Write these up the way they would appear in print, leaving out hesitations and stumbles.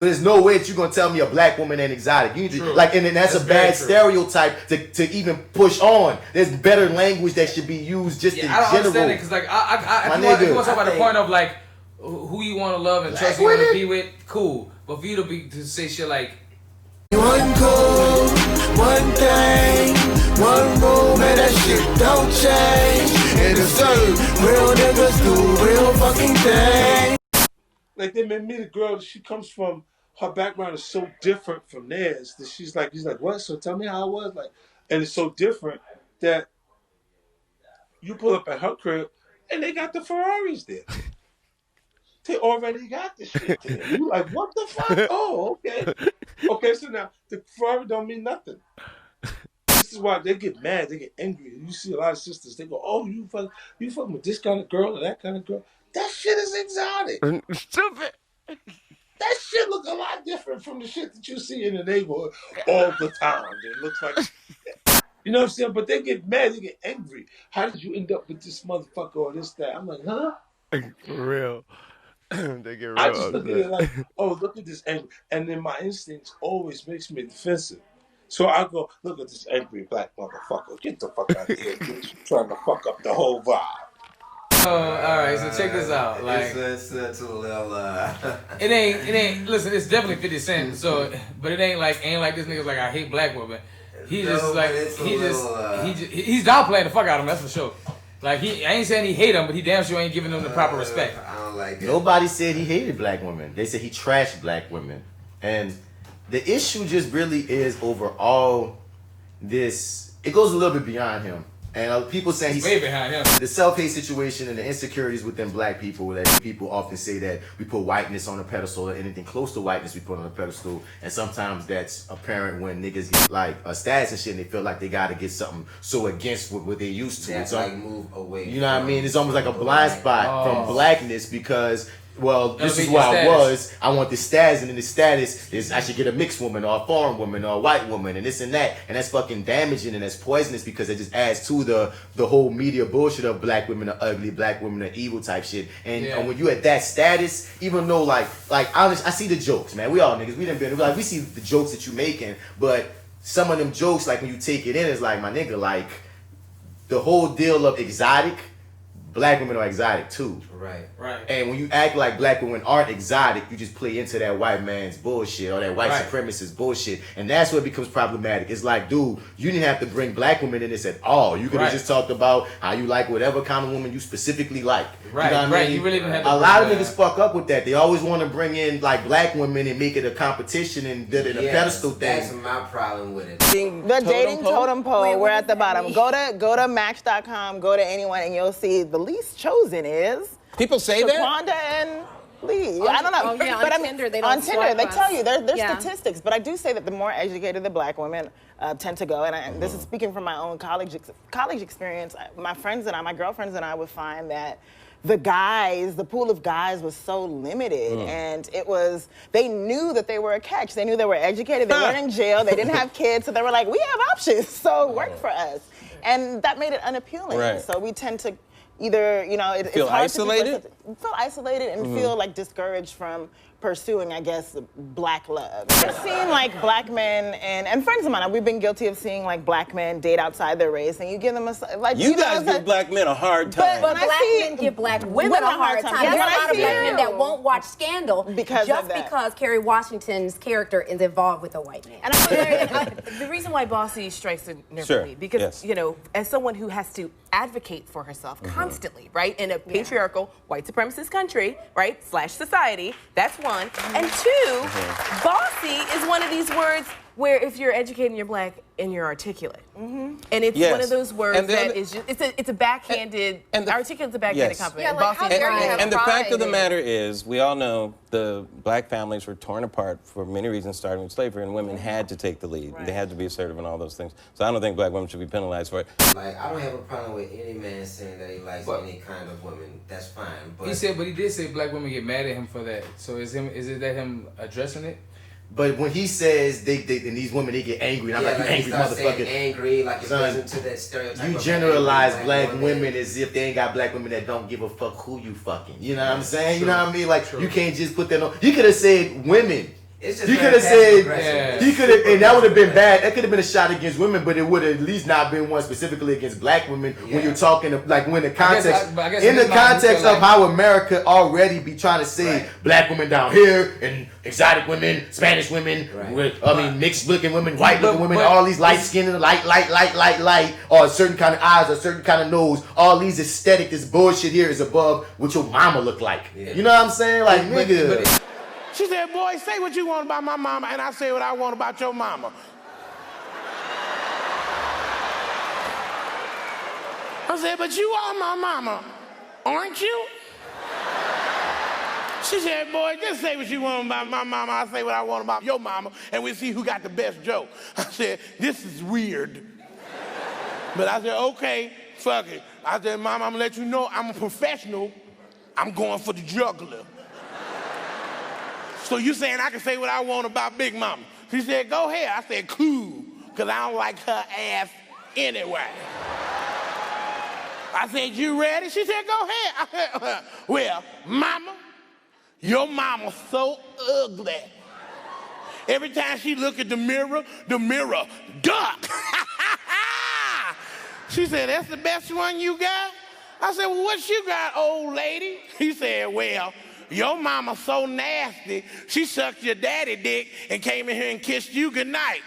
There's no way that you're gonna tell me a black woman ain't exotic. You just, like, and then that's a bad stereotype to even push on. There's better language that should be used just in general. I don't understand it because like if you want to talk about the point of like who you want to love and trust, you want to be with, cool. But for you to say shit like one code, one thing, one rule, man, that shit don't change. And it's real niggas do real fucking thing. Like they made me the girl. She comes from. Her background is so different from theirs that he's like, what? So tell me how it was like, and it's so different that you pull up at her crib and they got the Ferraris there. They already got the shit there. You like, what the fuck? Oh, okay. Okay, so now the Ferrari don't mean nothing. This is why they get mad, they get angry. You see a lot of sisters, they go, oh, you fucking with this kind of girl or that kind of girl. That shit is exotic. Stupid. That shit look a lot different from the shit that you see in the neighborhood all the time. It looks like, you know what I'm saying? But they get mad, they get angry. How did you end up with this motherfucker or this, that? I'm like, huh? For real. They get real. I just look at it like, oh, look at this angry. And then my instincts always makes me defensive. So I go, look at this angry black motherfucker. Get the fuck out of here, bitch. You're trying to fuck up the whole vibe. Oh, all right. So check this out. Like, it's a little. it ain't. Listen, it's definitely 50 Cent. So, but it ain't like this nigga's like I hate black women. He's downplaying the fuck out of him. That's for sure. Like I ain't saying he hate them, but he damn sure ain't giving them the proper respect. I don't like it. Nobody said he hated black women. They said he trashed black women, and the issue just really is overall this. It goes a little bit beyond him. And people saying he's way behind him. The self-hate situation and the insecurities within black people, that people often say that we put whiteness on a pedestal, or anything close to whiteness we put on a pedestal, and sometimes that's apparent when niggas get like a status and shit and they feel like they gotta get something so against what they used to. That's like move away. You know what I mean? It's almost like a blind spot from blackness because, well, this is what I was. I want this status, and then the status is I should get a mixed woman or a foreign woman or a white woman and this and that. And that's fucking damaging and that's poisonous because it just adds to the whole media bullshit of black women are ugly, black women are evil type shit. And when you at that status, even though like I see the jokes, man. We all niggas, we see the jokes that you making, but some of them jokes, like when you take it in, is like, my nigga, like the whole deal of exotic, black women are exotic too. Right. And when you act like black women aren't exotic, you just play into that white man's bullshit or that white supremacist bullshit. And that's where it becomes problematic. It's like, dude, you didn't have to bring black women in this at all. You could have just talked about how you like whatever kind of woman you specifically like. Right, you know what I mean? You really didn't have to a lot of niggas fuck up with that. They always want to bring in like black women and make it a competition and a pedestal thing. That's my problem with it. The dating totem pole, we're at the bottom. Go to Match.com, go to anyone, and you'll see the least chosen is people say that? Shaquanda and Lee. I don't know. Oh, yeah, but on Tinder, they don't on Tinder, they tell you. There's statistics. But I do say that the more educated the black women tend to go, and this is speaking from my own college experience, my girlfriends and I would find that the pool of guys was so limited, and they knew that they were a catch. They knew they were educated, they weren't in jail, they didn't have kids, so they were like, we have options, so work for us. And that made it unappealing. Right. So we tend to either, it's feel hard isolated? to feel isolated and feel like discouraged from pursuing, I guess, black love. I've seen like black men and friends of mine, we've been guilty of seeing like black men date outside their race, and you give them you guys give black men a hard time. But black men give black women a hard time. There's a lot of black men that won't watch Scandal because Kerry Washington's character is involved with a white man. And the reason why Bossy strikes a nerve with me, because as someone who has to advocate for herself constantly, right, in a patriarchal white supremacist country, right, / society, that's one. And two, bossy is one of these words where if you're educated and you're black and you're articulate. And it's one of those words that is just, it's a backhanded, articulate's a backhanded compliment. Yeah, like how dare you have and the fact of the matter is, we all know the black families were torn apart for many reasons, starting with slavery, and women had to take the lead. They had to be assertive and all those things. So I don't think black women should be penalized for it. Like, I don't have a problem with any man saying that he likes any kind of woman. That's fine. But he did say black women get mad at him for that. So is it that him addressing it? But when he says they and these women, they get angry, and I'm like, you angry motherfucker. Angry, like it goes into that stereotype. You generalize black women as if they ain't got black women that don't give a fuck who you fucking. You know what I'm saying? You know what I mean? Like, you can't just put that on. You could have said women It's just he could have said, he could have, and that would have been bad. That could have been a shot against women, but it would have at least not been one specifically against black women. When you're talking, like when the context, in the context of how America already be trying to say black women down here and exotic women, Spanish women, mixed looking women, white looking women, all these light skinned, light, or a certain kind of eyes, or a certain kind of nose. All these aesthetic, this bullshit here is above what your mama look like. Yeah. You know what I'm saying? Like, nigga. She said, boy, say what you want about my mama, and I say what I want about your mama. I said, but you are my mama, aren't you? She said, boy, just say what you want about my mama, I say what I want about your mama, and we'll see who got the best joke. I said, this is weird. But I said, okay, fuck it. I said, Mama, I'm gonna let you know I'm a professional. I'm going for the juggler. So you saying I can say what I want about Big Mama? She said, go ahead. I said, cool, because I don't like her ass anyway. I said, you ready? She said, go ahead. I said, well, Mama, your mama's so ugly. Every time she look at the mirror duck. She said, that's the best one you got? I said, well, what you got, old lady? He said, well, your mama's so nasty, she sucked your daddy dick and came in here and kissed you goodnight.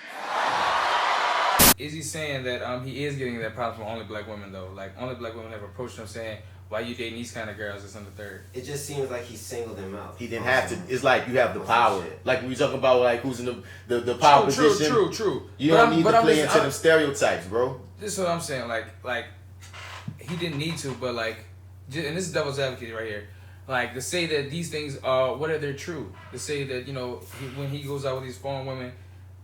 Is he saying that he is getting that problem from only black women, though? Like, only black women have approached him saying, why you dating these kind of girls? It's on the third. It just seems like he singled them out. He didn't have to. It's like you have the power. Like we talking about, like who's in the power position. True. You don't need to play into them stereotypes, bro. This is what I'm saying. Like he didn't need to, but like, and this is devil's advocate right here. Like, to say that these things are, whether they're true, to say that, you know, when he goes out with these foreign women,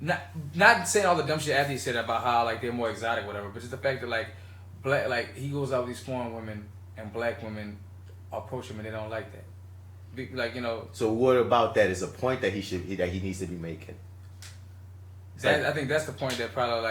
not saying all the dumb shit after he said about how, like, they're more exotic, whatever, but just the fact that, like, he goes out with these foreign women and black women approach him and they don't like that. Like, you know. So what about that is a point that he needs to be making? I think that's the point that probably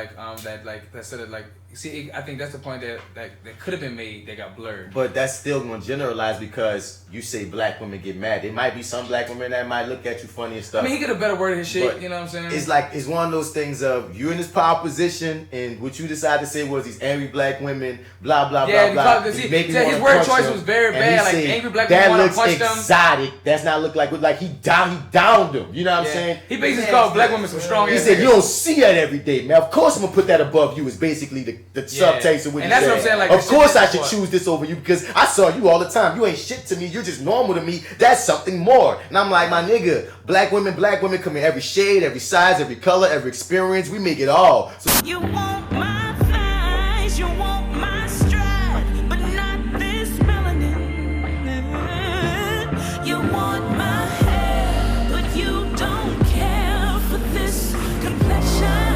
I think that's the point that could have been made that got blurred. But that's still going to generalize because you say black women get mad. There might be some black women that might look at you funny and stuff. I mean, he could have better worded his shit, you know what I'm saying? It's like, it's one of those things of you're in this power position and what you decided to say was these angry black women, blah, blah, blah, blah. His word choice was very bad. Like, angry black women want to punch them. That looks exotic. That's not look like he downed them. You know what I'm saying? He basically called black women some strong ass. He said, you don't see that every day, man. Of course I'm going to put that above you is basically the subtext of what he said. That's what I'm saying. Like, of course I should choose this over you because I saw you all the time. You ain't shit to me. You're just normal to me. That's something more. And I'm like, my nigga, black women come in every shade, every size, every color, every experience. We make it all. So you want my thighs, you want my stride, but not this melanin. You want my hair, but you don't care for this complexion.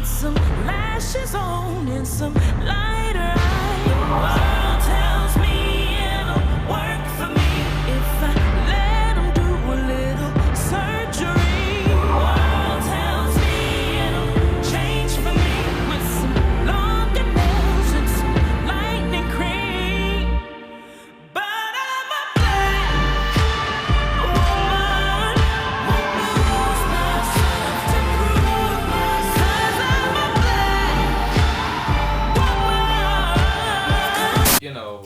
Some lashes on and some lighter eyes. The world tells me it'll work for me if I let them do a little surgery. The world tells me it'll change for me with some longer nails and some lightning cream. But I'm a black woman who lose myself to prove myself.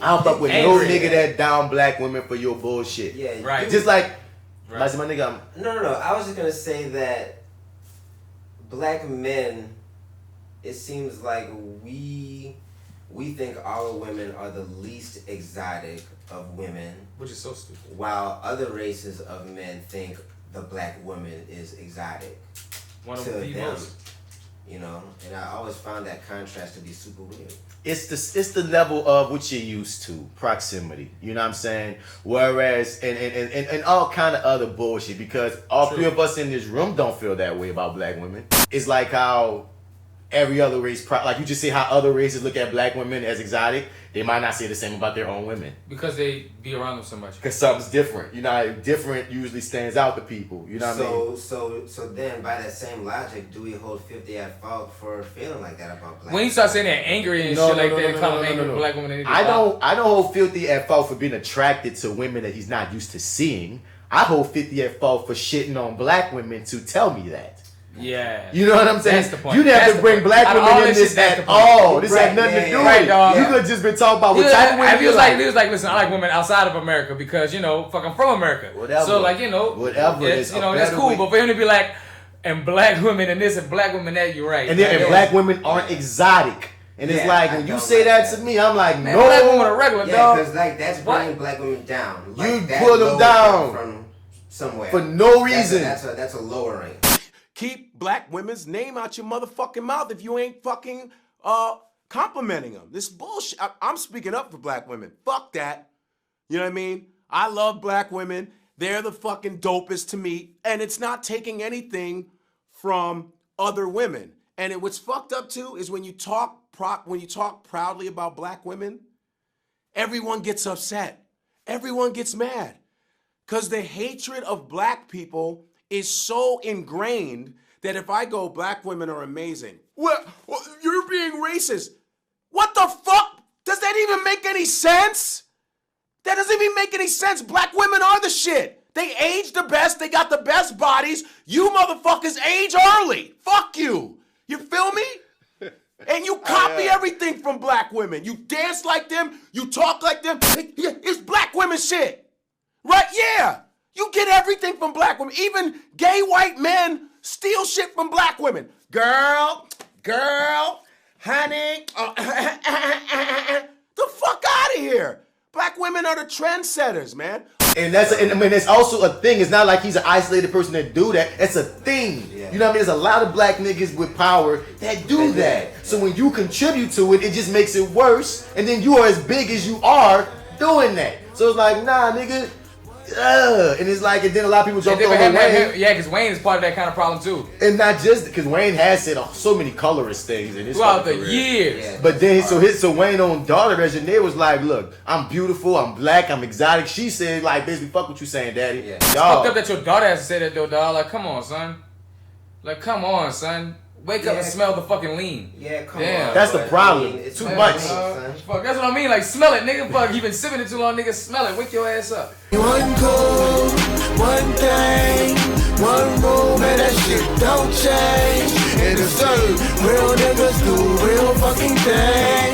I don't fuck with no nigga that down black women for your bullshit. Yeah, right. Just like my nigga. No. I was just gonna say that black men, it seems like we think our women are the least exotic of women, which is so stupid. While other races of men think the black woman is exotic One of to the them. most. You know, and I always found that contrast to be super weird. It's the level of what you're used to, proximity. You know what I'm saying? Whereas and all kind of other bullshit, because all three of us in this room don't feel that way about black women. It's like how every other race, like you just see how other races look at black women as exotic. They might not say the same about their own women. Because they be around them so much. Because something's different. You know, different usually stands out to people. You know what I mean? So then, by that same logic, do we hold 50 at fault for feeling like that about black? When you start saying they're angry and shit like that, call them angry black women. I don't hold 50 at fault for being attracted to women that he's not used to seeing. I hold 50 at fault for shitting on black women to tell me that. Yeah. You know what I'm saying? That's the point. You didn't have to bring black women in this at all. This had nothing to do with it. Dog. You could have just been talking about what type of women he was like, listen, I like women outside of America because, you know, fuck, I'm from America. Whatever. So, like, you know, whatever. It's, you know, that's cool. Way. But for him to be like, and black women and this and black women that, you're right. And then and black women aren't exotic. And it's like, when you say that to me, I'm like, no. Black women are regular, dog. because like that's bringing black women down. Like, you put them down from somewhere for no reason. That's a lowering. Keep black women's name out your motherfucking mouth if you ain't fucking complimenting them. This bullshit. I'm speaking up for black women. Fuck that. You know what I mean? I love black women. They're the fucking dopest to me, and it's not taking anything from other women. And what's fucked up too is when you talk proudly about black women, everyone gets upset. Everyone gets mad. Because the hatred of black people is so ingrained that if I go, black women are amazing. Well, you're being racist. What the fuck? Does that even make any sense? That doesn't even make any sense. Black women are the shit. They age the best. They got the best bodies. You motherfuckers age early. Fuck you. You feel me? And you copy everything from black women. You dance like them. You talk like them. It's black women shit. Right? Yeah. You get everything from black women. Even gay white men steal shit from black women. Girl, honey. The fuck out of here. Black women are the trendsetters, man. And I mean, it's also a thing. It's not like he's an isolated person that do that. It's a thing. Yeah. You know what I mean? There's a lot of black niggas with power that do that. So when you contribute to it, it just makes it worse. And then you are as big as you are doing that. So it's like, nah, nigga. And it's like, and then a lot of people jump over Wayne. Yeah, because Wayne is part of that kind of problem too. And not just because Wayne has said so many colorist things in his throughout the career. years. Yeah. But then so Wayne's own daughter, Reginae, was like, look, I'm beautiful, I'm black, I'm exotic. She said, like, basically, fuck what you saying, daddy. Yeah. It's fucked up that your daughter has to say that though, dog. Like, come on, son. Wake up and smell the fucking lean. Yeah, come on. That's the problem. It's too much. Fuck, that's what I mean. Like, smell it, nigga. Fuck, you been sipping it too long, nigga. Smell it. Wake your ass up. One code, one thing, one rule, man, that shit don't change. And it's real niggas do real fucking things.